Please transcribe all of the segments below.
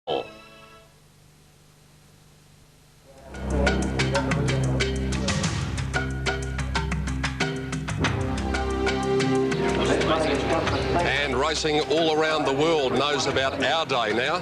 And racing all around the world knows about our day now.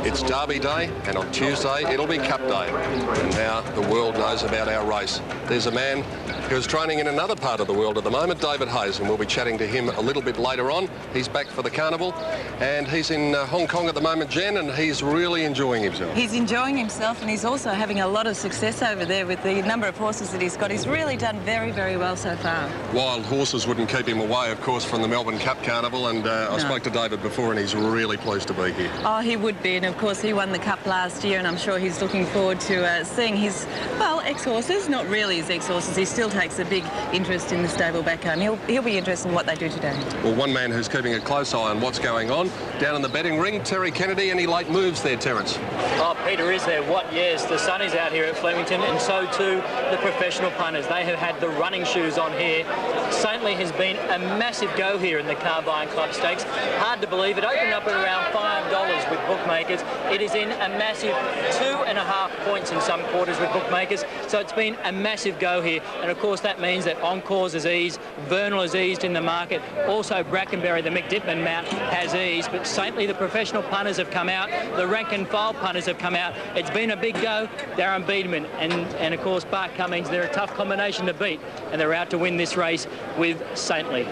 It's Derby Day, and on Tuesday it'll be Cup Day. And now the world knows about our race. There's a man who's training in another part of the world at the moment, David Hayes, and we'll be chatting to him a little bit later on. He's back for the carnival, and he's in Hong Kong at the moment, Jen, and he's really enjoying himself. He's enjoying himself, and he's also having a lot of success over there with the number of horses that he's got. He's really done very, very well so far. Wild horses wouldn't keep him away, of course, from the Melbourne Cup Carnival, and I spoke to David before, and he's really pleased to be here. Oh, he would be, and of course he won the Cup last year, and I'm sure he's looking forward to seeing his, well, ex-horses, not really his ex-horses. He still takes a big interest in the stable back home. He'll be interested in what they do today. Well, one man who's keeping a close eye on what's going on down in the betting ring, Terry Kennedy. Any late moves there, Terence? Oh, Peter, is there? What? Yes, the sun is out here at Flemington, and so too the professional punters. They have had the running shoes on here. Saintly has been a massive go here in the Carbine Club Stakes. Hard to believe it opened up at around $5 with bookmakers. It is in a massive 2.5 points in some quarters with bookmakers. So it's been a massive go here, and of course that means that Encores has eased, Vernal has eased in the market, also Brackenbury, the McDittman mount, has eased, but Saintly, the professional punters have come out, the rank and file punters have come out. It's been a big go. Darren Biederman and of course Bart Cummings, they're a tough combination to beat, and they're out to win this race with Saintly.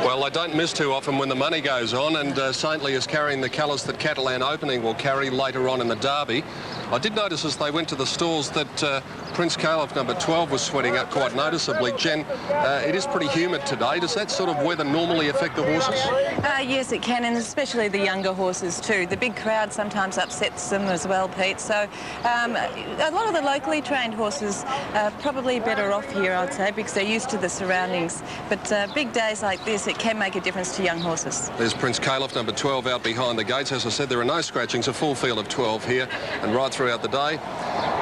Well, they don't miss too often when the money goes on, and Saintly is carrying the colours that Catalan Opening will carry later on in the Derby. I did notice as they went to the stalls that Prince Caliph number 12 was sweating up quite noticeably. Jen, it is pretty humid today. Does that sort of weather normally affect the horses? Yes, it can, and especially the younger horses too. The big crowd sometimes upsets them as well, Pete. So a lot of the locally trained horses are probably better off here, I'd say, because they're used to the surroundings. But big days like this, it can make a difference to young horses. There's Prince Caliph number 12 out behind the gates. As I said, there are no scratchings, a full field of 12 here, and right throughout the day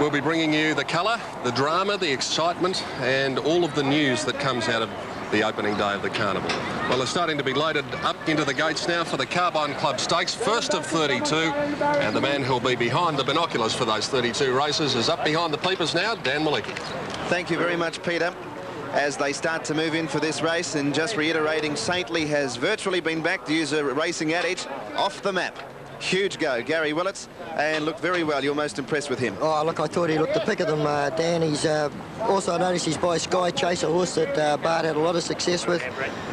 we'll be bringing you the colour, the drama, the excitement, and all of the news that comes out of the opening day of the carnival. Well, they're starting to be loaded up into the gates now for the Carbine Club Stakes, first of 32, and the man who'll be behind the binoculars for those 32 races is up behind the peepers now, Dan Malicki. Thank you very much, Peter. As they start to move in for this race, and just reiterating, Saintly has virtually been back, to use a racing adage, off the map. Huge go, Gary Willits, and looked very well. You're most impressed with him. Oh, look, I thought he looked the pick of them, Dan. He's also noticed he's by Sky Chase, a horse that Bart had a lot of success with.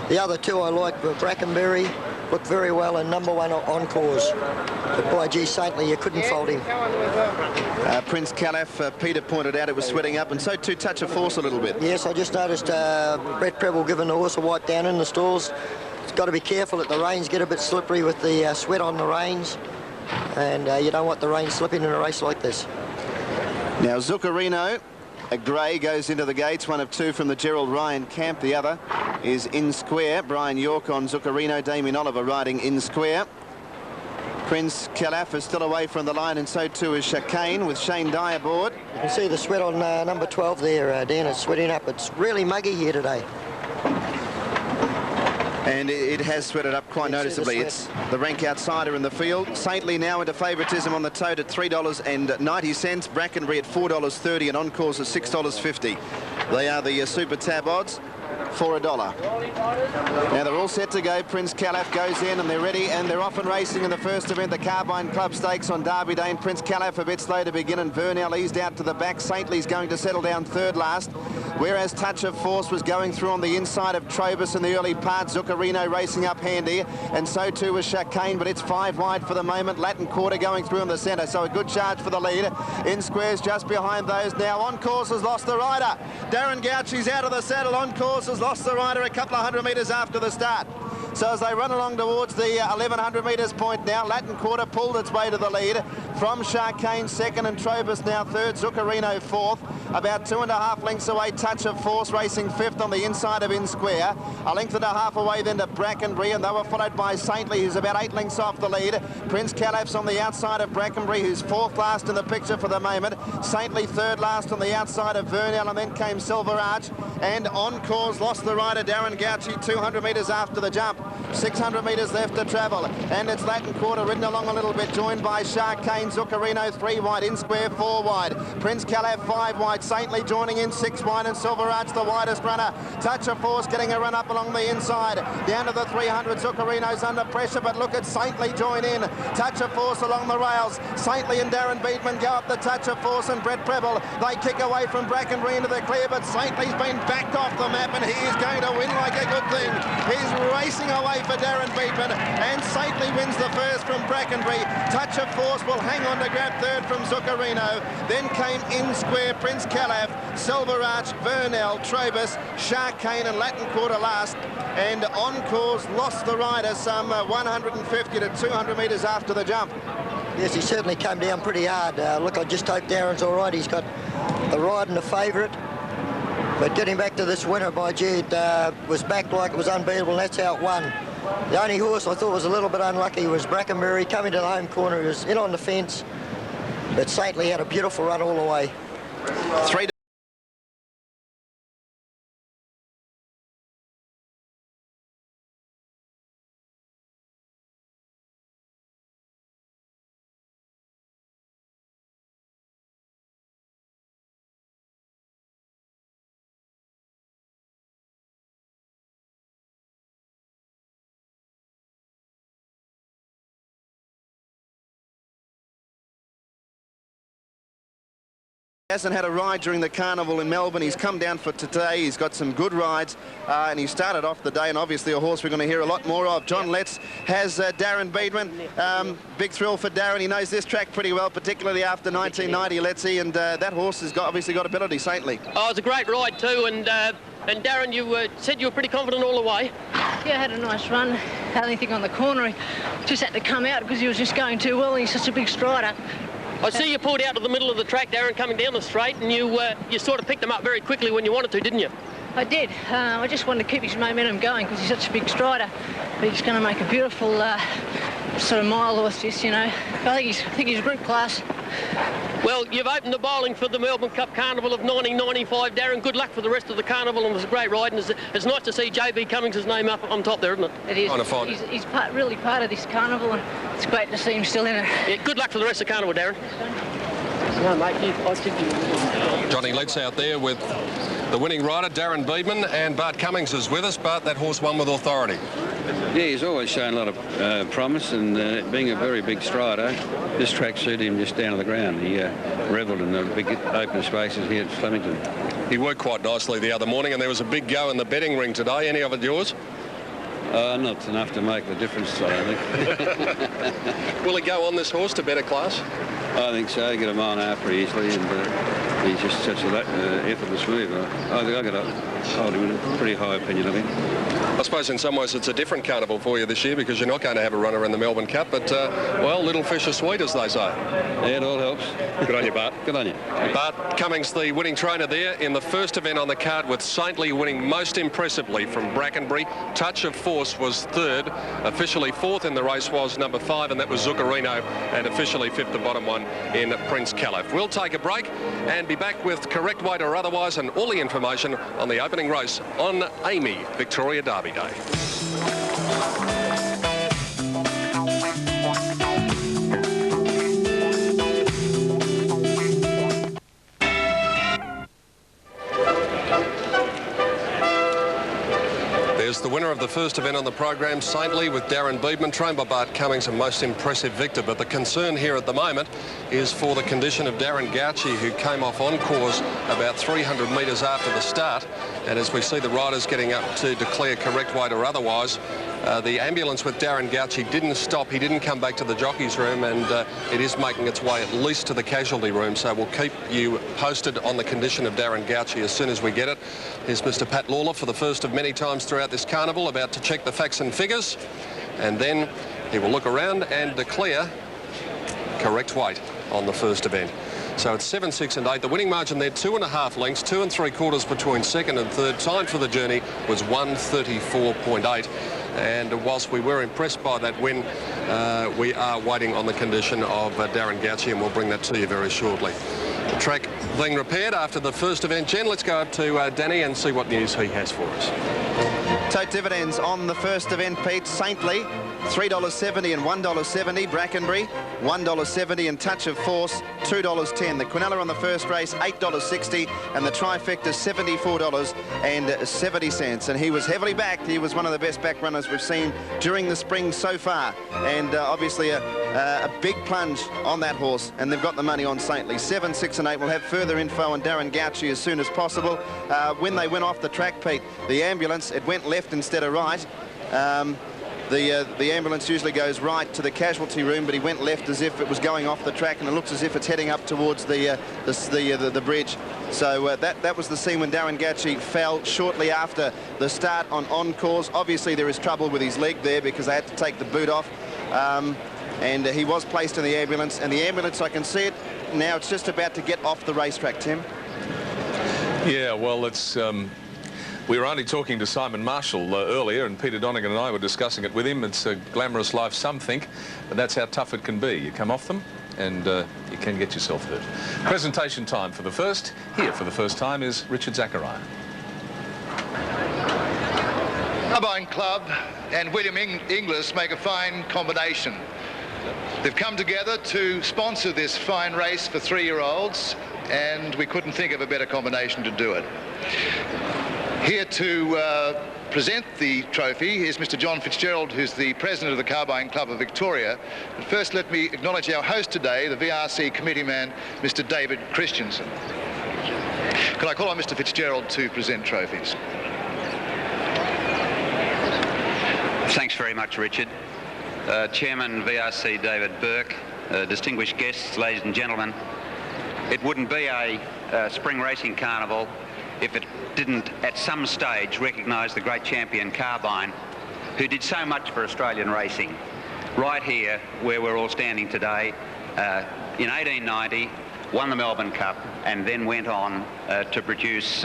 The other two I like were Brackenbury, looked very well, and number one Encores. But boy, gee, Saintly, you couldn't fold him. Prince Caliph, Peter pointed out it was sweating up, and so too Touch of Force a little bit. Yes, I just noticed Brett Preble giving the horse a wipe down in the stalls. It's got to be careful that the reins get a bit slippery with the sweat on the reins, and you don't want the reins slipping in a race like this. Now Zuccarino, a grey, goes into the gates, one of two from the Gerald Ryan camp. The other is In Square. Brian York on Zuccarino, Damien Oliver riding In Square. Prince Caliph is still away from the line, and so too is Chicane with Shane Dye aboard. You can see the sweat on number 12 there, Dan. It's sweating up. It's really muggy here today. And it has sweated up quite noticeably. It's the rank outsider in the field. Saintly now into favouritism on the tote at $3.90. Brackenbury at $4.30 and Encores at $6.50. They are the Super Tab odds for $1. Now they're all set to go. Prince Caliph goes in and they're ready, and they're off and racing in the first event, the Carbine Club Stakes on Derby Day. And Prince Caliph a bit slow to begin, and Vernal eased out to the back. Saintly's going to settle down third last, whereas Touch of Force was going through on the inside of Trobus in the early part. Zuccarino racing up handy, and so too was Chicane, but it's 5 wide for the moment. Latin Quarter going through in the centre, so a good charge for the lead. In Square's just behind those now. Encores has lost the rider. Darren Gauchi's out of the saddle. Encores has lost the rider a couple of 100 metres after the start. So as they run along towards the 1100 metres point now, Latin Quarter pulled its way to the lead from Chicane second, and Trobus now third, Zuccarino fourth. About 2.5 lengths away, Touch of Force racing fifth on the inside of In Square. A length and a half away then to Brackenbury, and they were followed by Saintly, who's about 8 lengths off the lead. Prince Caliph's on the outside of Brackenbury, who's fourth last in the picture for the moment. Saintly third last on the outside of Vernal, and then came Silver Arch. And Encores lost the rider, Darren Gauchi, 200 metres after the jump. 600 metres left to travel. And it's Latin Quarter ridden along a little bit, joined by Shark Kane, Zuccarino 3 wide, In Square 4 wide, Prince Calaf 5 wide, Saintly joining in 6 wide, and Silver Arch the widest runner. Touch of Force getting a run up along the inside. Down to the 300, Zuccarino's under pressure, but look at Saintly join in. Touch of Force along the rails. Saintly and Darren Beatman go up the Touch of Force, and Brett Preble, they kick away from Brackenbury into the clear, but Saintly's been backed off the map, and he is going to win like a good thing. He's racing away for Darren Beatman, and Saintly wins the first from Brackenbury. Touch of Force will hang on to grab third from Zuccarino. Then came In Square, Prince Calaf, Silver Arch, Vernell, Trobus, Shark Kane and Latin Quarter last. And Encores lost the rider some 150 to 200 metres after the jump. Yes, he certainly came down pretty hard. Look, I just hope Darren's all right. He's got the ride and the favourite. But getting back to this winner, by Jude, was backed like it was unbeatable, and that's how it won. The only horse I thought was a little bit unlucky was Brackenbury. Coming to the home corner, he was in on the fence, but Saintly had a beautiful run all the way. 3Hasn't had a ride during the carnival in Melbourne. He's come down for today. He's got some good rides, and he started off the day, and obviously a horse we're going to hear a lot more of. John Letts has Darren Beatman. Big thrill for Darren. He knows this track pretty well, particularly after 1990, Lettsy, and that horse has obviously got ability, Saintly. Oh, it was a great ride too, and Darren, you said you were pretty confident all the way. Yeah, had a nice run. Had anything on the corner. He just had to come out because he was just going too well, and he's such a big strider. I see you pulled out to the middle of the track, Darren, coming down the straight, and you sort of picked him up very quickly when you wanted to, didn't you? I did. I just wanted to keep his momentum going because he's such a big strider. But he's going to make a beautiful sort of mile horse, this, you know. I think he's group class. Well, you've opened the bowling for the Melbourne Cup Carnival of 1995, Darren. Good luck for the rest of the carnival, and it was a great ride. And it's nice to see JB Cummings' name up on top there, isn't it? It is. He's really part of this carnival, and it's great to see him still in it. Yeah, good luck for the rest of the carnival, Darren. No, mate, I think Johnny Letts out there with the winning rider, Darren Beatman, and Bart Cummings is with us. Bart, that horse won with authority. Yeah, he's always shown a lot of promise, and being a very big strider, this track suited him just down to the ground. He revelled in the big open spaces here at Flemington. He worked quite nicely the other morning, and there was a big go in the betting ring today. Any of it yours? Not enough to make the difference, I don't think. Will he go on this horse to better class? I think so. Get a mile and a half pretty easily, and he's just such an effortless move. I think I've got to hold him in a pretty high opinion of him. I suppose in some ways it's a different carnival for you this year because you're not going to have a runner in the Melbourne Cup, but, well, little fish are sweet, as they say. Yeah, it all helps. Good on you, Bart. Good on you. Bart Cummings, the winning trainer there in the first event on the card, with Saintly winning most impressively from Brackenbury. Touch of Force was third. Officially fourth in the race was number 5, and that was Zuccarino, and officially fifth, the bottom one, in Prince Calaf. We'll take a break and be back with correct weight or otherwise and all the information on the opening race on Amy Victoria Derby Day. There's the winner of the first event on the program, Saintly, with Darren Beatman, trained by Bart Cummings, a most impressive victor. But the concern here at the moment is for the condition of Darren Gauci, who came off on course about 300 metres after the start. And as we see the riders getting up to declare correct weight or otherwise, the ambulance with Darren Gauci didn't stop. He didn't come back to the jockey's room, and it is making its way at least to the casualty room. So we'll keep you posted on the condition of Darren Gauci as soon as we get it. Here's Mr. Pat Lawler for the first of many times throughout this carnival, about to check the facts and figures, and then he will look around and declare correct weight on the first event. So it's 7, 6 and 8. The winning margin there, 2.5 lengths, 2 3/4 between second and third. Time for the journey was 1:34.8. And whilst we were impressed by that win, we are waiting on the condition of Darren Gauci, and we'll bring that to you very shortly. track being repaired after the first event. Jen, let's go up to Danny and see what news he has for us. Tote dividends on the first event, Pete. Saintly, $3.70 and $1.70. Brackenbury, $1.70 and Touch of Force, $2.10. The Quinella on the first race, $8.60, and the trifecta, $74.70. And he was heavily backed. He was one of the best back runners we've seen during the spring so far. And obviously a big plunge on that horse, and they've got the money on Saintly. 7, 6 and 8. We'll have further info on Darren Gauci as soon as possible. When they went off the track, Pete, the ambulance, it went left instead of right. The ambulance usually goes right to the casualty room, but he went left as if it was going off the track, and it looks as if it's heading up towards the bridge. So that was the scene when Darren Gauci fell shortly after the start on Encores. Obviously there is trouble with his leg there because they had to take the boot off, and he was placed in the ambulance, and the ambulance, I can see it now, it's just about to get off the racetrack, Tim. Yeah, well, it's we were only talking to Simon Marshall earlier, and Peter Donegan and I were discussing it with him. It's a glamorous life, some think, but that's how tough it can be. You come off them and you can get yourself hurt. Presentation time for the first. Here for the first time is Richard Zachariah. Carbine Club and William Inglis make a fine combination. They've come together to sponsor this fine race for 3-year-olds, and we couldn't think of a better combination to do it. Here to present the trophy is Mr. John Fitzgerald, who's the president of the Carbine Club of Victoria. But first, let me acknowledge our host today, the VRC committee man, Mr. David Christensen. Could I call on Mr. Fitzgerald to present trophies? Thanks very much, Richard. Chairman VRC David Burke, distinguished guests, ladies and gentlemen, it wouldn't be a spring racing carnival if it didn't at some stage recognise the great champion Carbine, who did so much for Australian racing. Right here, where we're all standing today, in 1890, won the Melbourne Cup, and then went on to produce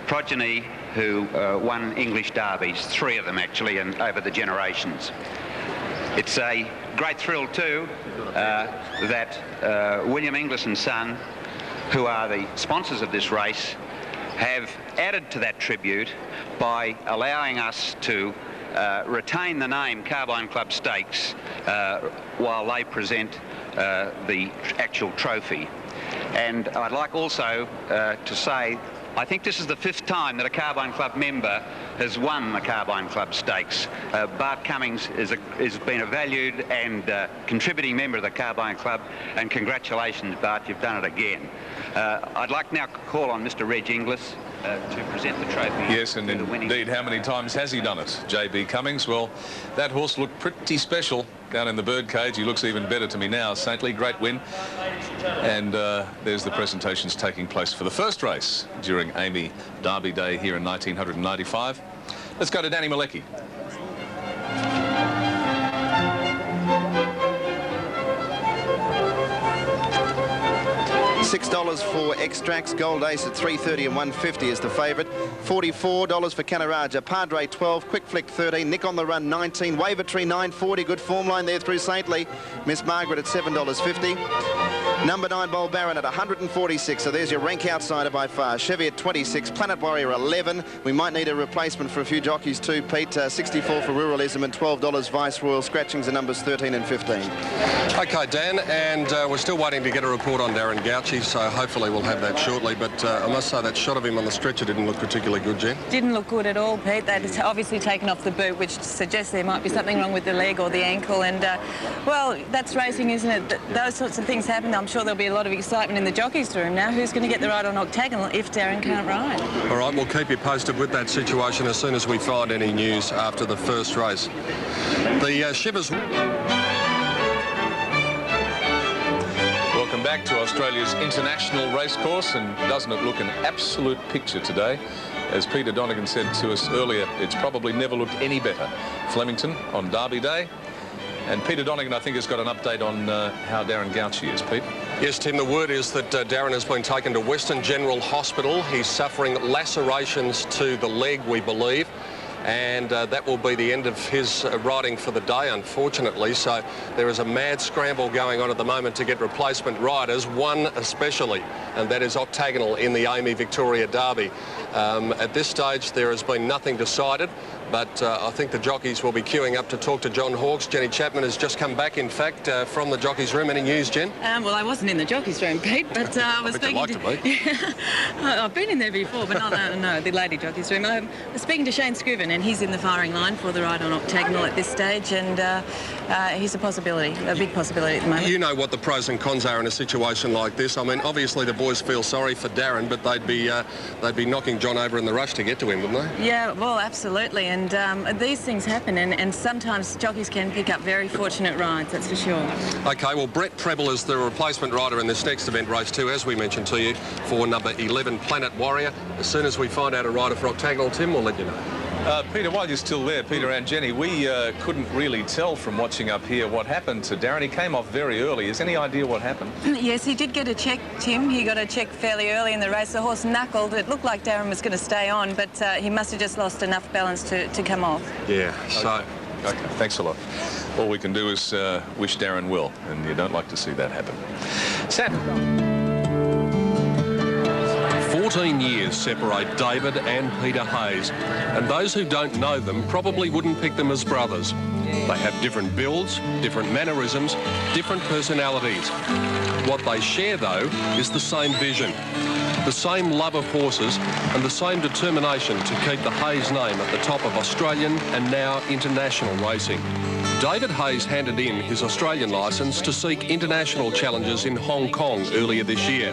progeny who won English derbies, 3 of them actually, and over the generations. It's a great thrill too that William Inglis and Son, who are the sponsors of this race, have added to that tribute by allowing us to retain the name Carbine Club Stakes while they present the actual trophy. And I'd like also to say, I think this is the 5th time that a Carbine Club member has won the Carbine Club Stakes. Bart Cummings has been a valued and contributing member of the Carbine Club, and congratulations, Bart, you've done it again. I'd like now to call on Mr. Reg Inglis to present the trophy. Yes, and indeed, how many times has he done it? JB Cummings, well, that horse looked pretty special down in the birdcage. He looks even better to me now. Saintly, great win. And there's the presentations taking place for the first race during Amy Derby Day here in 1995. Let's go to Danny Malecki. $6 for Extracts. Gold Ace at $3.30 and $1.50 is the favourite. $44 for Canaraja. Padre 12, Quick Flick 13, Nick on the Run 19, Wavertree 9.40. Good form line there through Saintly. Miss Margaret at $7.50. Number 9 Bowl Baron at 146. So there's your rank outsider by far. Chevy at 26. Planet Warrior 11. We might need a replacement for a few jockeys too, Pete. 64 for Ruralism and $12 Viceroyal. Scratchings are numbers 13 and 15. Okay, Dan, and we're still waiting to get a report on Darren Gauci, so hopefully we'll have that shortly. But I must say that shot of him on the stretcher didn't look particularly good, Jen. Didn't look good at all, Pete. They'd obviously taken off the boot, which suggests there might be something wrong with the leg or the ankle. And, well, that's racing, isn't it? Those sorts of things happen. I'm sure there'll be a lot of excitement in the jockeys' room now. Who's going to get the ride on Octagonal if Darren can't ride? All right, we'll keep you posted with that situation as soon as we find any news after the first race. The Shivers... Welcome back to Australia's international racecourse, and doesn't it look an absolute picture today? As Peter Donegan said to us earlier, it's probably never looked any better. Flemington on Derby Day. And Peter Donegan, I think, has got an update on how Darren Gauci is, Pete. Yes, Tim, the word is that Darren has been taken to Western General Hospital. He's suffering lacerations to the leg, we believe. and that will be the end of his riding for the day, unfortunately. So there is a mad scramble going on at the moment to get replacement riders, one especially, and that is Octagonal in the Amy Victoria Derby. At this stage, there has been nothing decided, but I think the jockeys will be queuing up to talk to John Hawkes. Jenny Chapman has just come back, in fact, from the jockeys' room. Any news, Jen? Well, I wasn't in the jockeys' room, Pete, but I was speaking to... I've been in there before, but no, the lady jockeys' room. I was speaking to Shane Scriven, and he's in the firing line for the ride on Octagonal at this stage, and he's a possibility, a big possibility at the moment. You know what the pros and cons are in a situation like this. I mean, obviously the boys feel sorry for Darren, but they'd be knocking John over in the rush to get to him, wouldn't they? Yeah, well, absolutely, and these things happen, and sometimes jockeys can pick up very fortunate rides, that's for sure. OK, well, Brett Preble is the replacement rider in this next event, race 2, as we mentioned to you, for number 11, Planet Warrior. As soon as we find out a rider for Octagonal, Tim, we'll let you know. Peter, while you're still there, Peter and Jenny, we couldn't really tell from watching up here what happened to Darren. He came off very early. Is any idea what happened? Yes, he did get a check, Tim. He got a check fairly early in the race. The horse knuckled. It looked like Darren was going to stay on, but he must have just lost enough balance to come off. Yeah, so... OK, thanks a lot. All we can do is wish Darren well, and you don't like to see that happen. Sam. 14 years separate David and Peter Hayes, and those who don't know them probably wouldn't pick them as brothers. They have different builds, different mannerisms, different personalities. What they share, though, is the same vision, the same love of horses and the same determination to keep the Hayes name at the top of Australian and now international racing. David Hayes handed in his Australian licence to seek international challenges in Hong Kong earlier this year,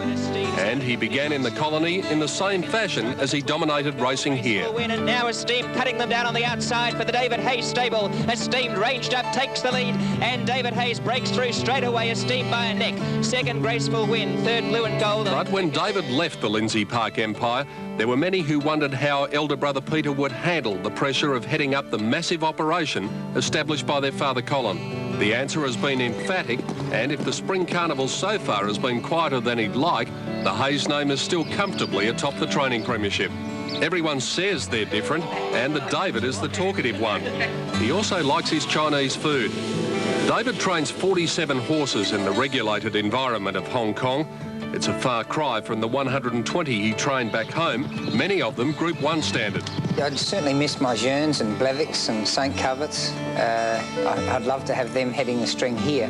and he began in the colony in the same fashion as he dominated racing here. And now Esteemed cutting them down on the outside for the David Hayes stable. Esteemed ranged up, takes the lead, and David Hayes breaks through straight away. Esteemed by a neck. Second, Graceful Win. Third, Blue and Gold. But when David left the Lindsay Park Empire, there were many who wondered how elder brother Peter would handle the pressure of heading up the massive operation established by their father Colin. The answer has been emphatic, and if the Spring Carnival so far has been quieter than he'd like, the Hayes name is still comfortably atop the training premiership. Everyone says they're different, and that David is the talkative one. He also likes his Chinese food. David trains 47 horses in the regulated environment of Hong Kong. It's a far cry from the 120 he trained back home, many of them Group 1 standard. I'd certainly miss my Jearns and Blevics and St Coverts. I'd love to have them heading the string here.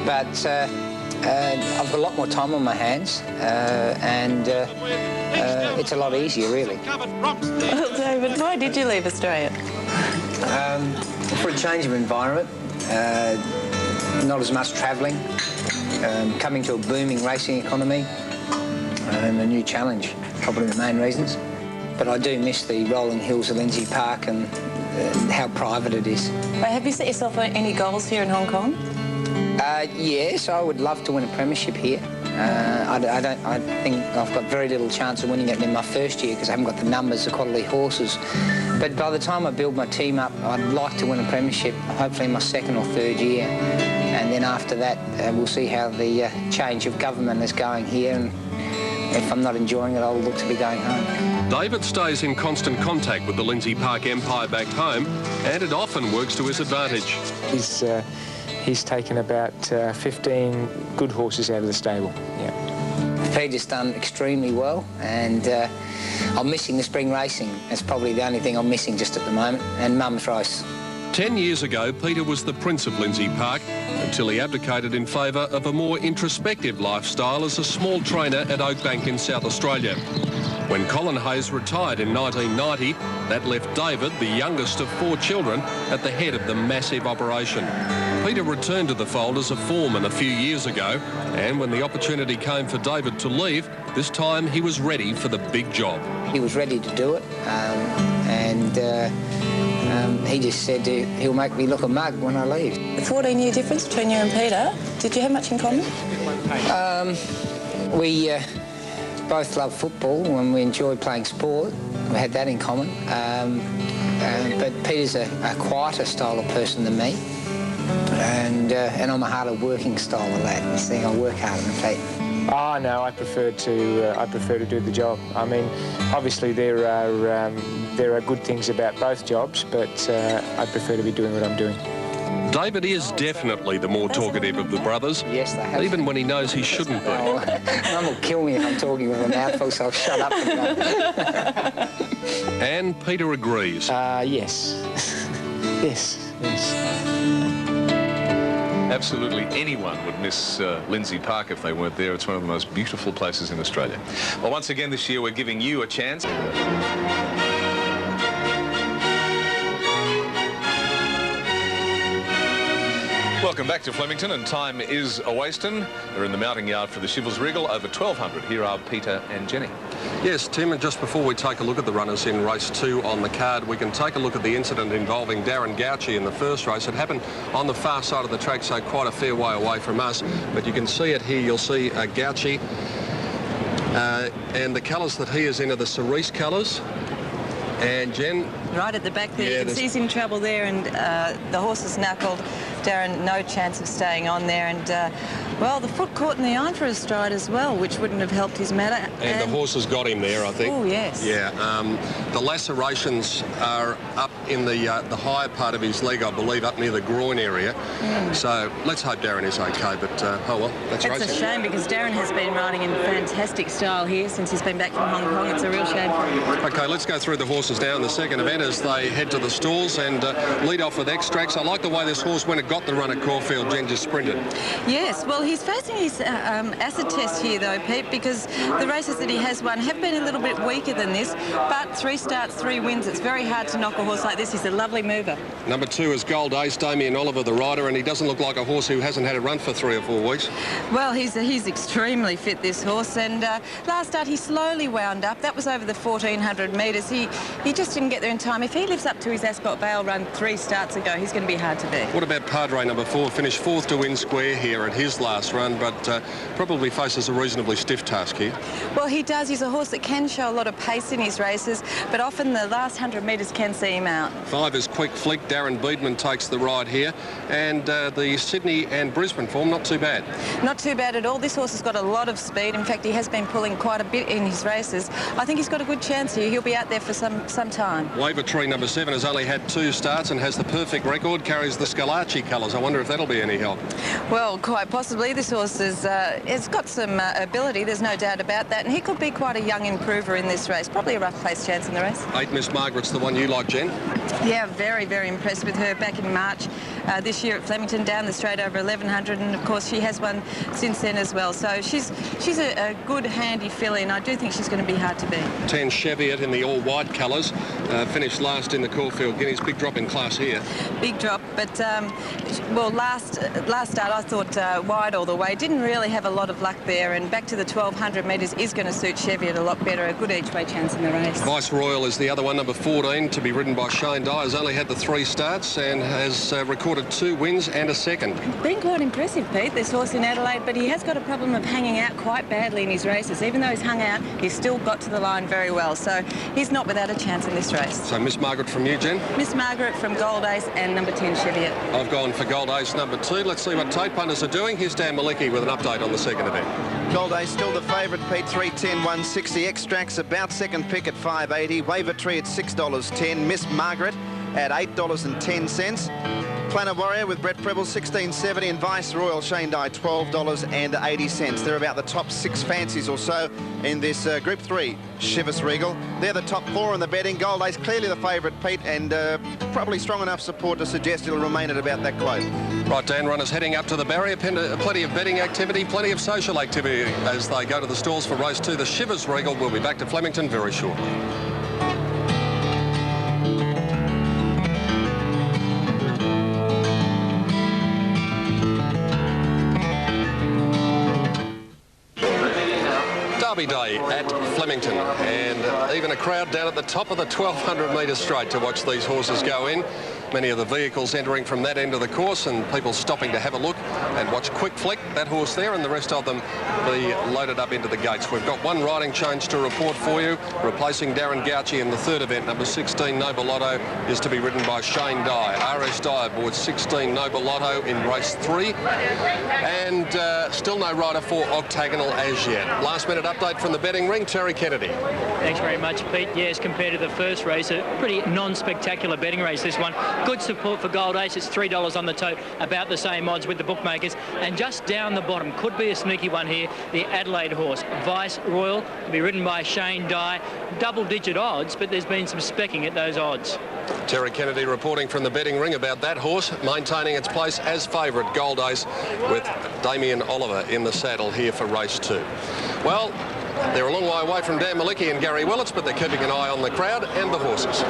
But I've got a lot more time on my hands, and it's a lot easier, really. Well, David, why did you leave Australia? For a change of environment, not as much travelling. Coming to a booming racing economy and a new challenge, probably the main reasons. But I do miss the rolling hills of Lindsay Park and how private it is. Have you set yourself any goals here in Hong Kong? Yes, I would love to win a premiership here. I think I've got very little chance of winning it in my first year because I haven't got the numbers, the quality horses. But by the time I build my team up, I'd like to win a premiership, hopefully in my second or third year. And then after that, we'll see how the change of government is going here. And if I'm not enjoying it, I'll look to be going home. David stays in constant contact with the Lindsay Park Empire back home, and it often works to his advantage. He's taken about 15 good horses out of the stable. Yeah. Peter's done extremely well, and I'm missing the spring racing. That's probably the only thing I'm missing just at the moment, and Mum's race. 10 years ago, Peter was the Prince of Lindsay Park until he abdicated in favour of a more introspective lifestyle as a small trainer at Oakbank in South Australia. When Colin Hayes retired in 1990, that left David, the youngest of 4 children, at the head of the massive operation. Peter returned to the fold as a foreman a few years ago, and when the opportunity came for David to leave, this time he was ready for the big job. He was ready to do it, he just said he'll make me look a mug when I leave. The 14-year difference between you and Peter, did you have much in common? We both love football and we enjoy playing sport. We had that in common. But Peter's a quieter style of person than me. And I'm a harder working style of lad. I think I work harder than Pete. Oh no, I prefer to do the job. I mean, obviously there are good things about both jobs, but I prefer to be doing what I'm doing. David is definitely the more talkative of the brothers. Yes, they have. Even when he knows he shouldn't be. Mum will kill me if I'm talking with a mouthful, so I'll shut up. And Peter agrees. Yes. yes. Absolutely anyone would miss Lindsay Park if they weren't there. It's one of the most beautiful places in Australia. Well, once again this year we're giving you a chance. Welcome back to Flemington, and time is a-wasting. They're in the mounting yard for the Chivas Regal, over 1,200. Here are Peter and Jenny. Yes, Tim, and just before we take a look at the runners in race 2 on the card, we can take a look at the incident involving Darren Gauci in the first race. It happened on the far side of the track, so quite a fair way away from us, but you can see it here. You'll see Gauci, and the colours that he is in are the cerise colours. And Jen? Right at the back there, yeah, you can see he's in trouble there, and the horse is knuckled. Darren, no chance of staying on there, and well, the foot caught in the iron for his stride as well, which wouldn't have helped his matter. And the horse has got him there, I think. Oh, yes. Yeah, the lacerations are up in the higher part of his leg, I believe, up near the groin area. So let's hope Darren is okay, but oh well, that's racing. It's a shame because Darren has been riding in fantastic style here since he's been back from Hong Kong. It's a real shame. Okay, let's go through the horses now in the second event as they head to the stalls and lead off with Extracts. I like the way this horse, when it got the run at Caulfield, Jen just sprinted. Yes, well, he's facing his acid test here, though, Pete, because the races that he has won have been a little bit weaker than this, but 3 starts, 3 wins. It's very hard to knock a horse like this. He's a lovely mover. Number 2 is Gold Ace, Damien Oliver, the rider, and he doesn't look like a horse who hasn't had a run for 3 or 4 weeks. Well, he's extremely fit, this horse, and last start he slowly wound up. That was over the 1,400 metres. He just didn't get there in time. If he lives up to his Ascot Vale run 3 starts ago, he's going to be hard to beat. What about Padre, number 4? Finished 4th to win square here at his last run, but probably faces a reasonably stiff task here. Well, he does. He's a horse that can show a lot of pace in his races, but often the last 100 metres can see him out. 5 is Quick Flick. Darren Beedman takes the ride here, and the Sydney and Brisbane form, not too bad. Not too bad at all. This horse has got a lot of speed. In fact, he has been pulling quite a bit in his races. I think he's got a good chance here. He'll be out there for some time. Waver Tree, number 7, has only had 2 starts and has the perfect record, carries the Scalacci colours. I wonder if that'll be any help. Well, quite possibly. This horse has got some ability, there's no doubt about that, and he could be quite a young improver in this race. Probably a rough place chance in the race. 8 Miss Margaret's the one you like, Jen? Yeah, very, very impressed with her back in March this year at Flemington, down the straight over 1,100, and of course she has won since then as well. So she's a good, handy fill-in. I do think she's going to be hard to beat. 10 Cheviot in the all-white colours, finished last in the Caulfield Guineas. Big drop in class here. Big drop, but well, last start I thought wide all the way. Didn't really have a lot of luck there, and back to the 1,200 metres is going to suit Cheviot a lot better. A good each-way chance in the race. Vice Royal is the other one, number 14, to be ridden by Shane Dye. Has only had the 3 starts and has recorded 2 wins and a second. Been quite impressive, Pete, this horse in Adelaide, but he has got a problem of hanging out quite badly in his races. Even though he's hung out, he's still got to the line very well, so he's not without a chance in this race. So Miss Margaret from you, Jen? Miss Margaret from Gold Ace and number 10 Cheviot. I've gone for Gold Ace number 2. Let's see what Tate punters are doing. Here's Dan Malicki with an update on the second event. Gold Ace still the favourite, Pete, 3.10, 160. Extracts about second pick at $5.80. Waver Tree at $6.10. Miss Margaret at $8.10. Planet Warrior with Brett Preble, $16.70, and Vice Royal Shane Dye, $12.80. They're about the top 6 fancies or so in this Group 3 Chivas Regal. They're the top 4 in the betting. Gold Ace clearly the favourite, Pete, and probably strong enough support to suggest it'll remain at about that quote. Right, Dan, runners heading up to the barrier. Plenty of betting activity, plenty of social activity as they go to the stalls for race 2. The Chivas Regal will be back to Flemington very shortly. Derby Day at Flemington, and even a crowd down at the top of the 1,200 metre straight to watch these horses go in. many of the vehicles entering from that end of the course and people stopping to have a look and watch Quick Flick, that horse there, and the rest of them be loaded up into the gates. We've got one riding change to report for you, replacing Darren Gauci in the third event. Number 16 Noble Lotto is to be ridden by Shane Dye. RS Dye aboard 16 Noble Lotto in race 3, and still no rider for Octagonal as yet. Last minute update from the betting ring, Terry Kennedy. Thanks very much, Pete. Yes, compared to the first race, a pretty non-spectacular betting race, this one. Good support for Gold Ace. It's $3 on the tote, about the same odds with the bookmakers. And just down the bottom, could be a sneaky one here, the Adelaide horse, Vice Royal, to be ridden by Shane Dye. Double-digit odds, but there's been some specking at those odds. Terry Kennedy reporting from the betting ring about that horse, maintaining its place as favourite, Gold Ace, with Damien Oliver in the saddle here for race 2. Well, they're a long way away from Dan Malicki and Gary Willits, but they're keeping an eye on the crowd and the horses.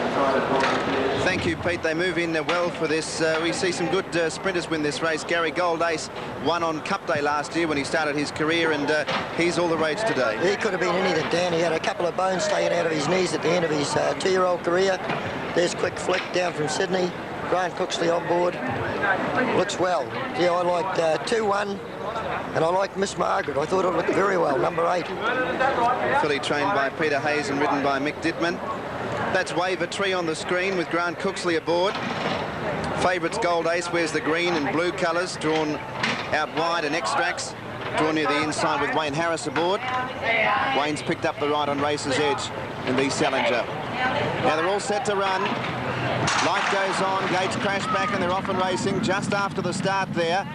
Thank you, Pete. They move in well for this. We see some good sprinters win this race. Gary Gold Ace won on Cup Day last year when he started his career, and he's all the rage today. He could have been anything, Dan. He had a couple of bones taken out of his knees at the end of his 2-year-old career. There's Quick Flick down from Sydney. Grant Cooksley on board. Looks well. Yeah, I liked 2-1. And I like Miss Margaret. I thought it looked very well, number 8. Filly trained by Peter Hayes and ridden by Mick Dittman. That's Waver Tree on the screen with Grant Cooksley aboard. Favourites Gold Ace wears the green and blue colours, drawn out wide, and Extracts drawn near the inside with Wayne Harris aboard. Wayne's picked up the ride on Racer's Edge in the Salinger. Now they're all set to run. Light goes on, gates crash back, and they're off and racing just after the start there.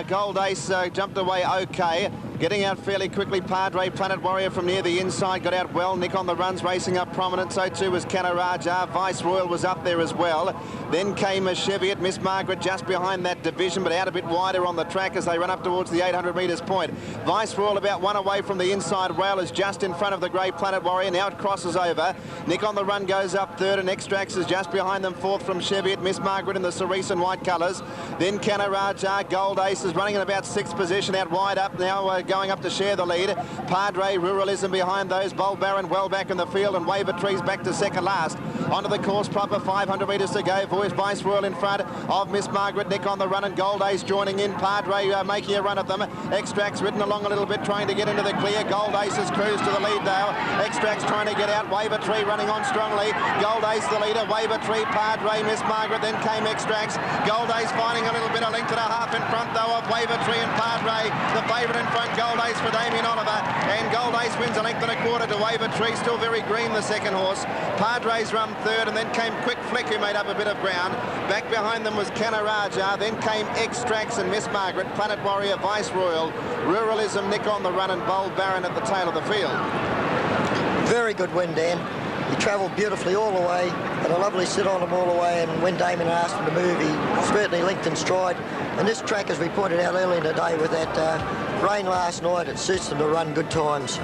Gold Ace jumped away okay. Getting out fairly quickly, Padre, Planet Warrior from near the inside, got out well. Nick on the runs, racing up prominent. So too was Canaraja. Vice Royal was up there as well. Then came a Cheviot, Miss Margaret just behind that division, but out a bit wider on the track as they run up towards the 800 metres point. Vice Royal about 1 away from the inside rail, is just in front of the grey Planet Warrior. Now it crosses over. Nick on the run goes up third, and Extracts is just behind them, fourth from Cheviot. Miss Margaret in the cerise and white colours. Then Canaraja. Gold Ace is running in about 6th position, out wide up now, going up to share the lead. Padre, Ruralism behind those. Bold Baron well back in the field, and Waver Trees back to second last. Onto the course proper, 500 metres to go. Voice Vice Royal in front of Miss Margaret. Nick on the run, and Gold Ace joining in. Padre making a run at them. Extracts ridden along a little bit, trying to get into the clear. Gold Ace has cruised to the lead now. Extracts trying to get out. Waver Tree running on strongly. Gold Ace the leader. Waver Tree, Padre, Miss Margaret, then came Extracts. Gold Ace finding a little bit of length and a half in front though of Waver Tree and Padre. The favourite in front, Gold Ace for Damien Oliver, and Gold Ace wins a length and a quarter to Waver Tree. Still very green, the second horse. Padre's run third, and then came Quick Flick, who made up a bit of ground. Back behind them was Canaraja, then came Extracts and Miss Margaret, Planet Warrior, Vice Royal, Ruralism, Nick on the run, and Bold Baron at the tail of the field. Very good win, Dan. He travelled beautifully all the way, had a lovely sit on him all the way, and when Damon asked him to move, he certainly linked in stride. And this track, as we pointed out earlier today, with that rain last night, it suits them to run good times.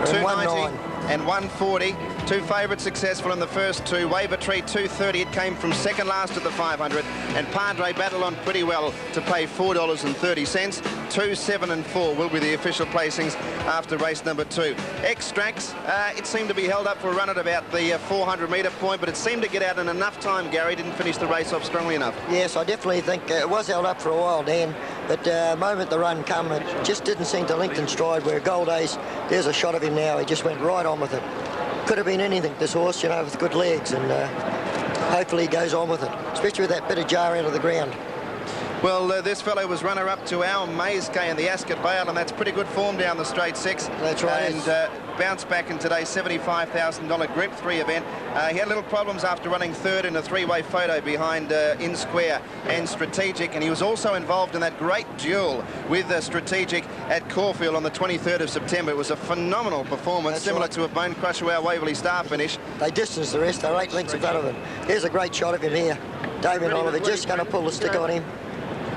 290 and 140. Two favourites successful in the first two. Waver Tree 230. It came from second last at the 500, and Padre battled on pretty well to pay $4.30. 2, 7 and 4 will be the official placings after race number 2. Extracts, it seemed to be held up for a run at about the 400 metre point, but it seemed to get out in enough time. Gary didn't finish the race off strongly enough. Yes, I definitely think it was held up for a while, Dan, but the moment the run come, it just didn't seem to link in stride, where Gold Ace, there's a shot of him now, he just went right on with it. Could have been anything, this horse, you know, with good legs, and hopefully he goes on with it, especially with that bit of jar out of the ground. Well, this fellow was runner-up to Al Maeskay in the Ascot Vale, and that's pretty good form down the straight 6. That's right. And bounced back in today's $75,000 Group 3 event. He had little problems after running third in a three-way photo behind In Square and Strategic, and he was also involved in that great duel with Strategic at Caulfield on the 23rd of September. It was a phenomenal performance, similar to a Bone Crusher our Waverley Star finish. They distanced the rest, they're 8 lengths in front of him. Here's a great shot of him here. Damien Oliver just going to pull the stick on him.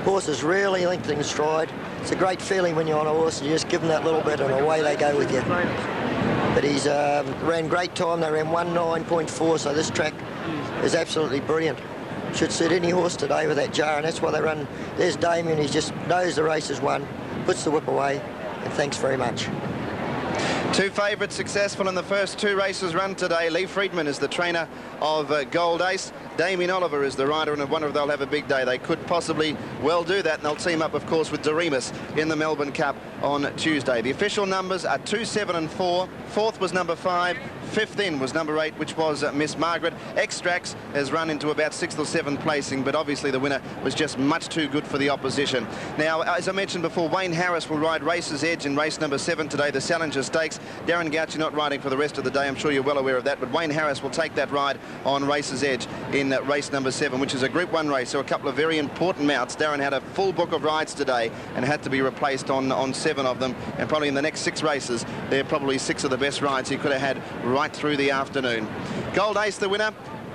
Horse is really linked in stride. It's a great feeling when you're on a horse and you just give them that little bit and away they go with you. But he's ran great time. They ran 1:09.4, so this track is absolutely brilliant. Should suit any horse today with that jar, and that's why they run. There's Damien, he just knows the race is won, puts the whip away, and thanks very much. Two favourites successful in the first two races run today. Lee Friedman is the trainer of Gold Ace. Damien Oliver is the rider, and I wonder if they'll have a big day. They could possibly well do that, and they'll team up, of course, with Doremus in the Melbourne Cup on Tuesday. The official numbers are 2, 7 and 4. Fourth was number 5. Fifth in was number 8, which was Miss Margaret. Extracts has run into about 6th or 7th placing, but obviously the winner was just much too good for the opposition. Now, as I mentioned before, Wayne Harris will ride Race's Edge in race number 7 today, the Salinger Stakes. Darren Gauci not riding for the rest of the day. I'm sure you're well aware of that, but Wayne Harris will take that ride on Race's Edge in race number 7, which is a Group 1 race, so a couple of very important mounts. Darren had a full book of rides today and had to be replaced on 7 of them, and probably in the next 6 races, they're probably 6 of the best rides he could have had right through the afternoon. Gold Ace the winner.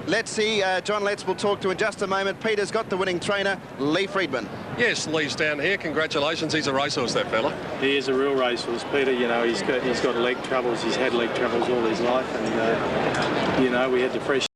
Let's see, John Letts will talk to in just a moment. Peter's got the winning trainer, Lee Friedman. Yes, Lee's down here. Congratulations. He's a racehorse, that fella. He is a real racehorse, Peter. You know, he's got leg troubles. He's had leg troubles all his life, and you know, we had to fresh